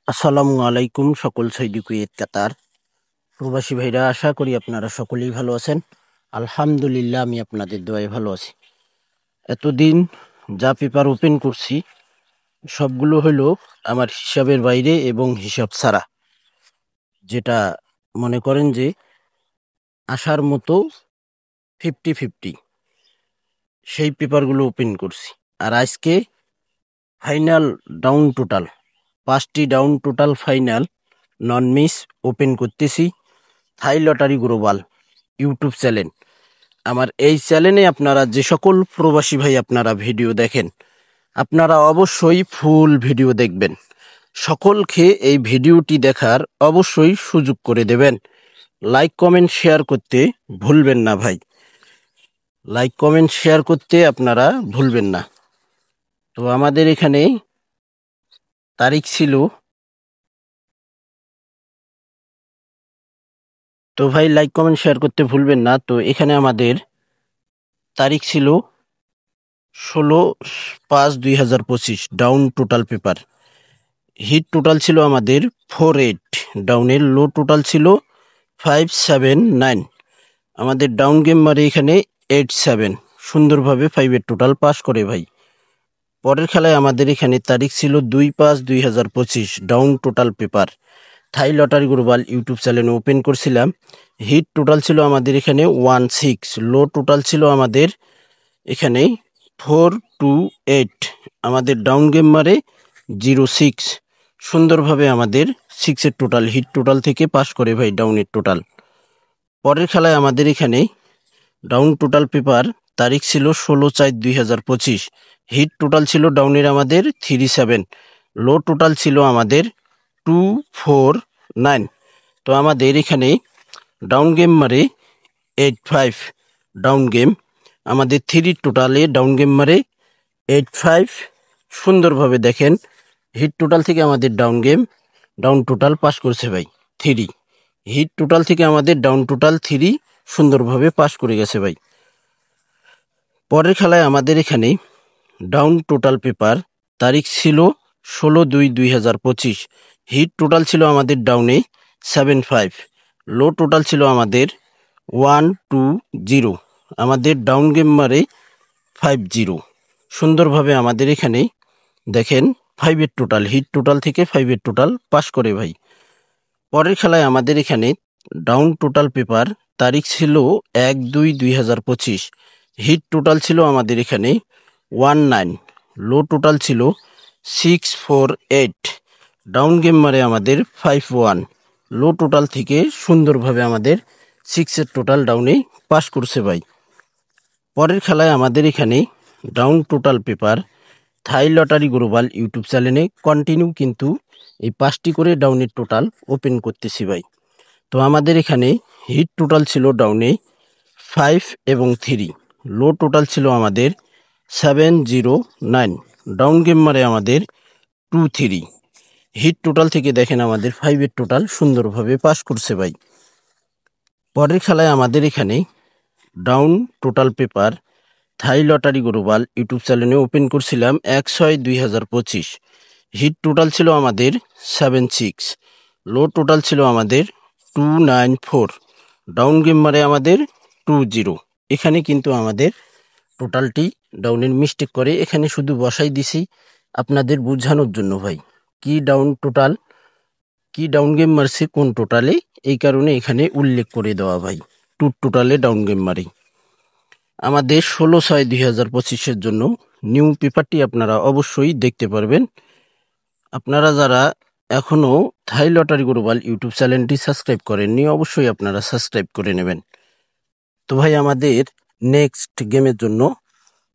আসসালামু আলাইকুম সকল সৌদি কুয়েত কাতার প্রবাসী ভাইরা, আশা করি আপনারা সকলেই ভালো আছেন। আলহামদুলিল্লাহ, আমি আপনাদের দোয়ায় ভালো আছি। এতদিন যা পেপার ওপেন করছি সবগুলো হলো আমার হিসাবের বাইরে এবং হিসাব ছাড়া, যেটা মনে করেন যে আসার মতো 50-50 সেই পেপারগুলো ওপেন করছি। আর আজকে ফাইনাল ডাউন টোটাল 5টি ডাউন টোটাল ফাইনাল নন মিস ওপেন করতেছি থাই লটারি গ্লোবাল ইউটিউব চ্যানেল। আমার এই চ্যানেলে আপনারা যে সকল প্রবাসী ভাই আপনারা ভিডিও দেখেন, আপনারা অবশ্যই ফুল ভিডিও দেখবেন। সকলকে এই ভিডিওটি দেখার অবশ্যই সুযোগ করে দেবেন। লাইক কমেন্ট শেয়ার করতে ভুলবেন না ভাই, লাইক কমেন্ট শেয়ার করতে আপনারা ভুলবেন না। তো আমাদের এখানে তারিখ ছিল, তো ভাই লাইক কমেন্ট শেয়ার করতে ভুলবেন না। তো এখানে আমাদের তারিখ ছিল 16/5/2025 down total paper. Hit total ছিল আমাদের 48, ডাউনের লো টোটাল ছিল 579। আমাদের ডাউন গেম মারে এখানে 87, সুন্দরভাবে 5-এর টোটাল পাস করে ভাই। পরের খেলায় আমাদের এখানে তারিখ ছিল 2/5/2025 ডাউন টোটাল পেপার থাই লটারি গ্লোবাল ইউটিউব চ্যানেলে ওপেন করছিলাম। হিট টোটাল ছিল আমাদের এখানে 16, লো টোটাল ছিল আমাদের এখানে 428। আমাদের ডাউন গেম মারে 06, সুন্দরভাবে আমাদের 6-এর টোটাল হিট টোটাল থেকে পাস করে ভাই ডাউনের টোটাল। পরের খেলায় আমাদের এখানে ডাউন টোটাল পেপার তারিখ ছিল 16/4/2025, হিট টোটাল ছিল ডাউনের আমাদের 37, লো টোটাল ছিল আমাদের 249। তো আমাদের এখানে ডাউন গেম মারে 85, ডাউন গেম আমাদের 3 টোটালে ডাউন গেম মারে 85। সুন্দরভাবে দেখেন হিট টোটাল থেকে আমাদের ডাউন টোটাল পাস করছে ভাই 3। হিট টোটাল থেকে আমাদের ডাউন টোটাল 3 সুন্দরভাবে পাস করে গেছে ভাই। পরের খেলায় আমাদের এখানে ডাউন টোটাল পেপার তারিখ ছিল 16/2/2025, হিট টোটাল ছিল আমাদের ডাউনে 75, লো টোটাল ছিল আমাদের 120। আমাদের ডাউন গেম মারে 50। সুন্দরভাবে আমাদের এখানে দেখেন 5-এর টোটাল হিট টোটাল থেকে 5-এর টোটাল পাস করে ভাই। পরের খেলায় আমাদের এখানে ডাউন টোটাল পেপার তারিখ ছিল 1/2/2025, হিট টোটাল ছিল আমাদের এখানে 19, লো টোটাল ছিল 648, ডাউন গেম মারে আমাদের 51, লো টোটাল থেকে সুন্দরভাবে আমাদের 6-এর টোটাল ডাউনে পাস করছে ভাই। পরের খেলায় আমাদের এখানে ডাউন টোটাল পেপার থাই লটারি গ্লোবাল ইউটিউব চ্যানেলে কন্টিনিউ কিন্তু এই 5টি করে ডাউনের টোটাল ওপেন করতেছি ভাই। তো আমাদের এখানে হিট টোটাল ছিল ডাউনে 5 এবং 3, লো টোটাল ছিল আমাদের 709, ডাউন গেম মারে আমাদের 23, হিট টোটাল থেকে দেখেন আমাদের 5-এর টোটাল সুন্দরভাবে পাস করছে ভাই। পরের খেলায় আমাদের এখানে ডাউন টোটাল পেপার থাই লটারি গ্লোবাল ইউটিউব চ্যানেলে ওপেন করছিলাম 1/6/2025, হিট টোটাল ছিল আমাদের 76, লো টোটাল ছিল আমাদের 294, ডাউন গেম মারে আমাদের 20। এখানে কিন্তু আমাদের টোটালটি ডাউনের মিস্টেক করে, এখানে শুধু বসাই দিছি আপনাদের বোঝানোর জন্য ভাই কি ডাউন টোটাল কি ডাউন গেম মারছে কোন টোটালে, এই কারণে এখানে উল্লেখ করে দেওয়া ভাই। টোটালে ডাউন গেম মারে আমাদের 16/6/2025 জন্য নিউ পেপারটি আপনারা অবশ্যই দেখতে পারবেন। আপনারা যারা এখনও থাই লটারি গ্লোবাল ইউটিউব চ্যানেলটি সাবস্ক্রাইব করেননি, অবশ্যই আপনারা সাবস্ক্রাইব করে নেবেন। তো ভাই আমাদের নেক্সট গেমের জন্য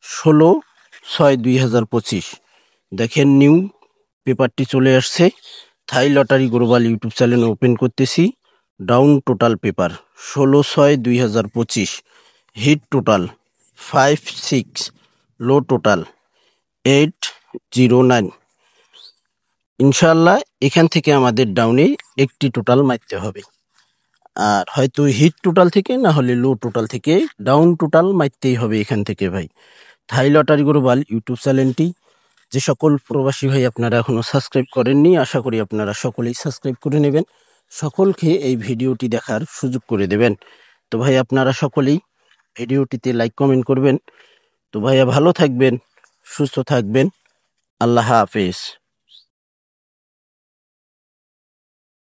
16/6/2025 দেখেন নিউ পেপারটি চলে আসছে। Thai lottery global YouTube channel open করতেছি। Down total paper 16/6/2025, hit total 56, low total 809। ইনশাল্লাহ এখান থেকে আমাদের ডাউনে একটি টোটাল মারতে হবে, আর হয়তো হিট টোটাল থেকে না হলে লো টোটাল থেকে ডাউন টোটাল মারতেই হবে এখান থেকে ভাই। থাই লটারি গ্লোবাল ইউটিউব চ্যানেলটি যে সকল প্রবাসী ভাই আপনারা এখনো সাবস্ক্রাইব করেননি, আশা করি আপনারা সকলেই সাবস্ক্রাইব করে নেবেন, সকলকে এই ভিডিওটি দেখার সুযোগ করে দেবেন। তো ভাই আপনারা সকলেই ভিডিওটিতে লাইক কমেন্ট করবেন। তো ভাইয়া ভালো থাকবেন, সুস্থ থাকবেন, আল্লাহ হাফেজ।